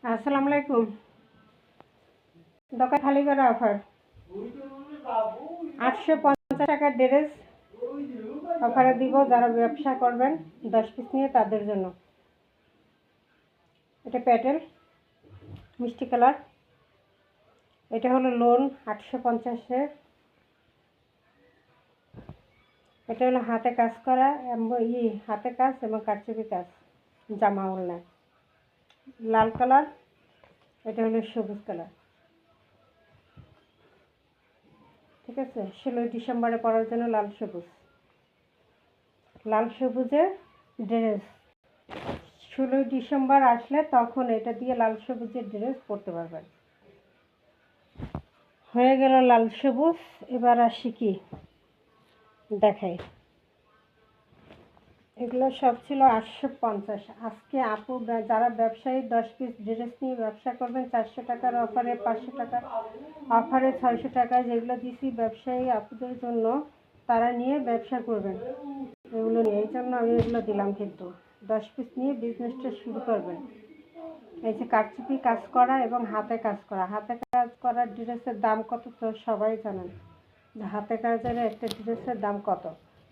আসসালামু আলাইকুম। দোকান খালি করা অফার 850 টাকার ড্রেস অফারে দিব। যারা ব্যবসা করবেন 10 পিস নিয়ে তাদের জন্য। এটা প্যাটেল মিষ্টি কালার। এটা হলো লোন 850-এর। এটা হলো হাতে কাজ করা হাতে কাজ এবং কারচুপি কাজ জামা ওড়না। লাল কালার। এটা হলো সবুজ কালার। ঠিক আছে, 16 ডিসেম্বরে পরার জন্য লাল সবুজের ড্রেস। 16 ডিসেম্বর আসলে তখন এটা দিয়ে লাল সবুজের ড্রেস পরতে পারবেন। হয়ে গেল লাল সবুজ। এবার আসি কি দেখাই। এগুলো সব ছিল 850। আজকে আপু যারা ব্যবসায়ী 10 পিস ড্রেস নিয়ে ব্যবসা করবেন 400 টাকার অফারে, 500 টাকার অফারে, 600 টাকায় যেগুলো দিছি ব্যবসায়ী আপুদের জন্য, তারা নিয়ে ব্যবসা করবেন। এগুলো নিয়ে এই জন্য আমি এগুলো দিলাম। কিন্তু 10 পিস নিয়ে বিজনেসটা শুরু করবেন। এই যে কারচুপি কাজ করা এবং হাতে কাজ করা। হাতে কাজ করার ড্রেসের দাম কত তো সবাই জানেন। হাতে কাজের একটা ড্রেসের দাম কত,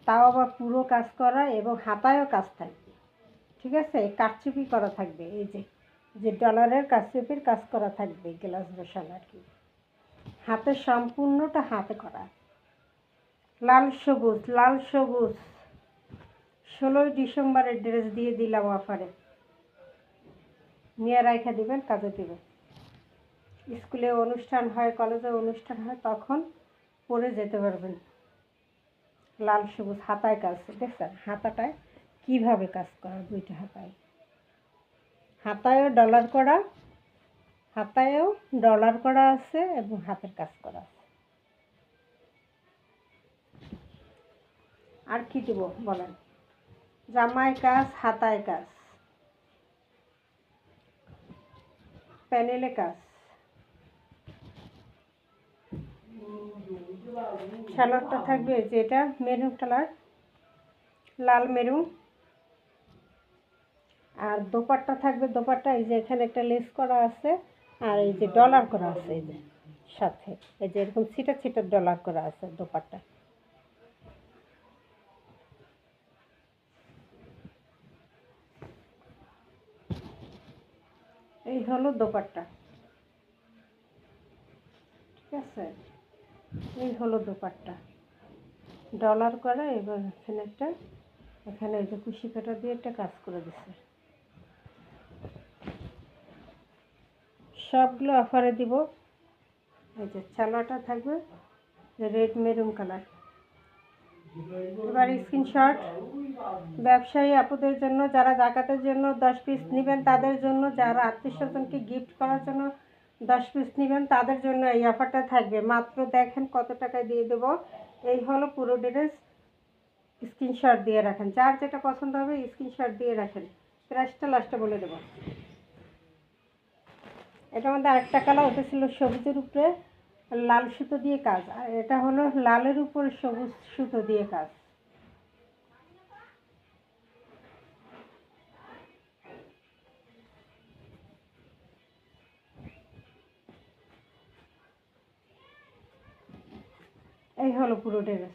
তাও আবার পুরো কাজ করা এবং হাতায়ও কাজ থাকবে। ঠিক আছে, কারচুপি করা থাকবে। এই যে যে ডলারের কারচুপির কাজ করা থাকবে, গ্লাস বসানো আর কি। হাতে সম্পূর্ণটা হাতে করা। লাল সবুজ 16 ডিসেম্বরের ড্রেস দিয়ে দিলাম অফারে। নিয়ে রাইখা দিবেন, কাজে দিবেন। স্কুলে অনুষ্ঠান হয়, কলেজে অনুষ্ঠান হয়, তখন পরে যেতে পারবেন। লাল সবুজ হাতায় কাজ। দেখছেন হাতাটায় কিভাবে কাজ করা? দুইটা হাতায়ও ডলার করা আছে এবং হাতের কাজ করা আছে। আর কি দিব বলেন? জামায় কাজ, হাতায় কাজ, প্যানেলে কাজ। সালোয়ারটা থাকবে যেটা মেরুন কালার, লাল মেরুন। আর দোপাট্টা থাকবে, দোপাট্টা এই যে এখানে একটা লেস করা আছে, আর এই যে ডলার করা আছে, এই যে সাথে এই যে এরকম ছিটা ছিটা ডলার করা আছে দোপাট্টা। এই হলো দোপাট্টা। ঠিক আছে, এই হলো দোপাট্টা ডলার করা। এবার এখানে এই যে কুশি কাটা দিয়ে একটা কাজ করে দিচ্ছে। সবগুলো অফারে দিব। এই যে চালাটা থাকবে রেড মেরুন কালার। এবার স্ক্রিনশট ব্যবসায়ী আপুদের জন্য, যারা জাকাতের জন্য 10 পিস নেবেন তাদের জন্য, যারা আত্মীয় স্বজনকে গিফট করার জন্য 10 পিস নেবেন তাদের জন্য এই অফারটা থাকবে। মাত্র দেখেন কত টাকায় দিয়ে দেবো। এই হলো পুরো ড্রেস। স্ক্রিনশট দিয়ে রাখেন, যার যেটা পছন্দ হবে স্ক্রিনশট দিয়ে রাখেন। প্রাইসটা লাস্টে বলে দেবো। এটার মধ্যে আরেকটা কালার, ওটা ছিল সবুজের উপরে লাল সুতো দিয়ে কাজ, আর এটা হলো লালের উপরে সবুজ সুতো দিয়ে কাজ। এই হলো পুরো ড্রেস।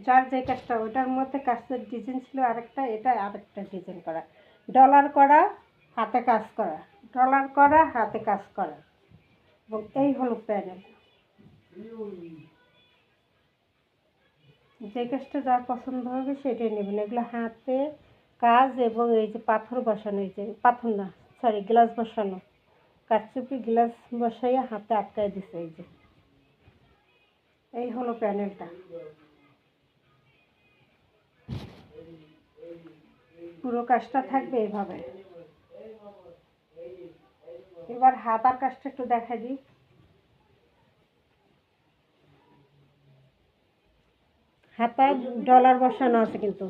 যার যে কাজটা, ওটার মধ্যে কাজের ডিজাইন ছিল আরেকটা, এটা আরেকটা ডিজাইন করা, ডলার করা, হাতে কাজ করা, ডলার করা, হাতে কাজ করা। এবং এই হলো প্যানেল। যে কাজটা যার পছন্দ হবে সেটাই নেবেন। এগুলো হাতে কাজ এবং এই যে পাথর বসানো, এই যে পাথর না সরি গ্লাস বসানো, কারচুপি গ্লাস বসাইয়া হাতে আটকায় দিছে। এই যে এই হলো প্যানেলটা। পুরো কাজটা থাকবে এইভাবে। এবার হাতার কাজটা একটু দেখা দিই। হাতায় ডলার বসানো আছে কিন্তু।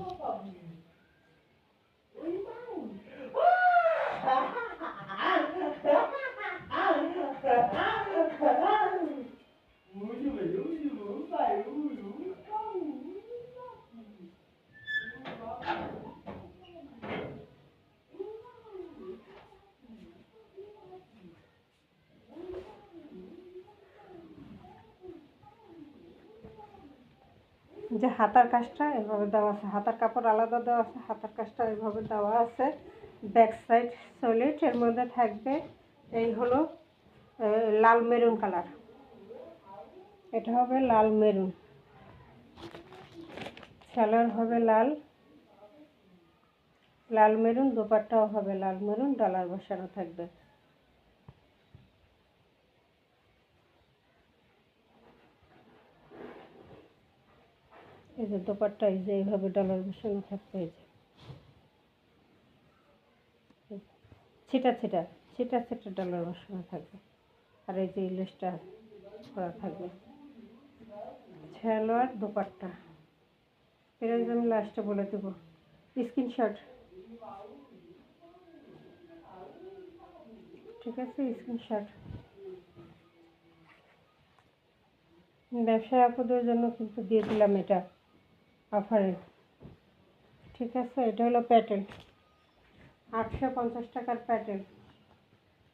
যে হাতার কাজটা এভাবে দেওয়া আছে, হাতার কাপড় আলাদা দেওয়া আছে, হাতার কাজটা এভাবে দেওয়া আছে। ব্যাক সাইড সলিড, এর মধ্যে থাকবে এই হলো লাল মেরুন কালার, এটা হবে লাল মেরুন, সালোয়ার হবে লাল লাল মেরুন, দোপাট্টাও হবে লাল মেরুন, ডলার বসানো থাকবে। এই যে দোপাট্টা, এই যে এইভাবে ডলার বসানো থাকবে, এই যে ছিটা ছিটা ছিটা ছিটা ডলার বসানো থাকবে, আর এই যে লেসটা করা থাকবে। সালোয়ার দোপাট্টা প্রাইস আমি লাস্টে বলে দেবো, স্ক্রিনশট, ঠিক আছে, স্ক্রিনশট। ব্যবসায়ী আপুদের জন্য কিন্তু দিয়ে দিলাম এটা অফারে, ঠিক আছে। এটা হলো প্যাটেল, 850 টাকার প্যাটেল।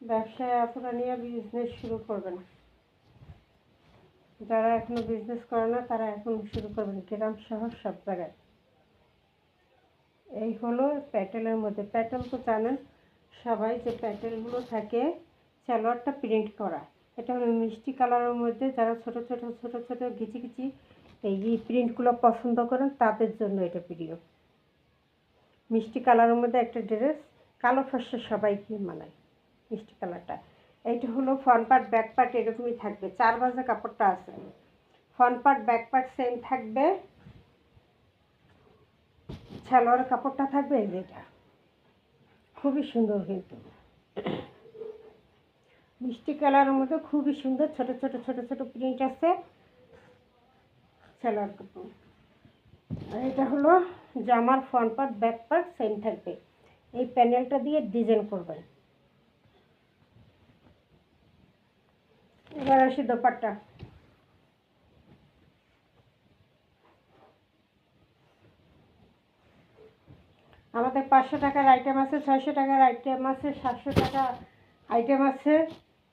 ব্যবসায়ী আপুরা নিয়ে বিজনেস শুরু করবেন, যারা এখনো বিজনেস করে না তারা এখন শুরু করবেন, গ্রাম শহর সব জায়গায়। এই হলো প্যাটেলের মধ্যে, প্যাটেল তো জানেন সবাই যে প্যাটেলগুলো থাকে সালোয়ারটা প্রিন্ট করা। এটা হলো মিষ্টি কালারের মধ্যে, যারা ছোট ছোট ছোট ছোট ঘিচি ঘিচি এই প্রিন্টগুলো পছন্দ করেন তাদের জন্য এটা প্রিয়। মিষ্টি কালারের মধ্যে একটা ড্রেস, কালো ফর্সা সবাইকে মানায় মিষ্টি কালারটা। এইটা হলো ফ্রন্ট পার্ট ব্যাক পার্ট এরকমই থাকবে, 4 বাজে কাপড়টা আছে, front part back part same থাকবে। সালোয়ার কাপড়টা থাকবে এটা খুবই সুন্দর, কিন্তু মিষ্টি কালারের মধ্যে খুবই সুন্দর, ছোট ছোট ছোট ছোট প্রিন্ট আছে সালোয়ার কাপড়। আর এটা হলো জামার front part back part same থাকবে, এই প্যানেলটা দিয়ে ডিজাইন করবেন। এবার আসি দোপাট্টা, আমাদের 500 টাকার আইটেম আছে, 600 টাকার আইটেম আছে, 700 টাকা আইটেম আছে,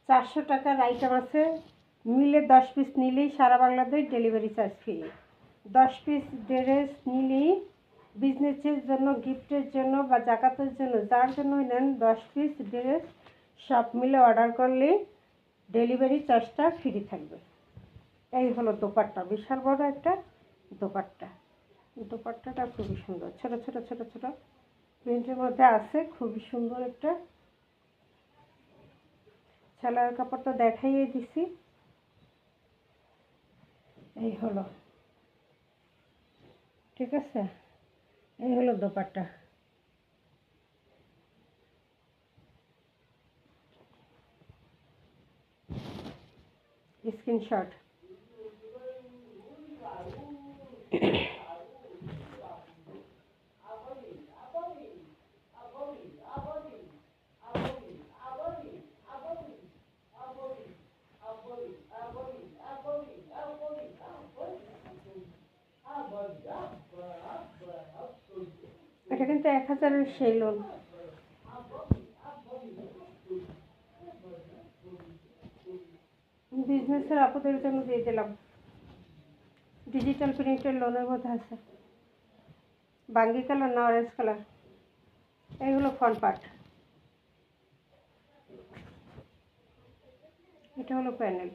400 টাকার আইটেম আছে। মিলে 10 পিস নিলেই সারা Bangladesh delivery charge free. 10 piece dress নিলেই বিজনেসের জন্য, গিফটের জন্য বা জাকাতের জন্য, যার জন্য নেন 10 পিস ড্রেস সব মিলে অর্ডার করলে ডেলিভারি চার্জটা ফ্রি থাকবে। এই হলো দোপাট্টা, বিশাল বড় একটা দোপাট্টা। দোপাট্টাটা খুবই সুন্দর, ছোট ছোট ছোট ছোট প্রিন্টের মধ্যে আছে, খুবই সুন্দর একটা। সালোয়ার কাপড়টা দেখাইয়ে দিছি, এই হলো, ঠিক আছে। এই হলো দোপাট্টা, স্ক্রিনশট। এটা কিন্তু 1000-এর সেলুন, বিজনেসের আপুদের জন্য দিয়ে দিলাম। ডিজিটাল প্রিন্টের লোনের মধ্যে আছে, বাঙ্গি কালার না অরেঞ্জ কালার। এই হলো ফ্রন্ট পার্ট, এটা হলো প্যানেল,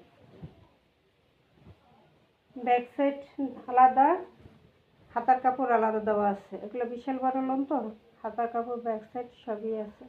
ব্যাক সাইড আলাদা, হাতার কাপড় আলাদা দেওয়া আছে। এগুলো বিশাল বড় লোন তো, হাতার কাপড় ব্যাক সাইড সবই আছে।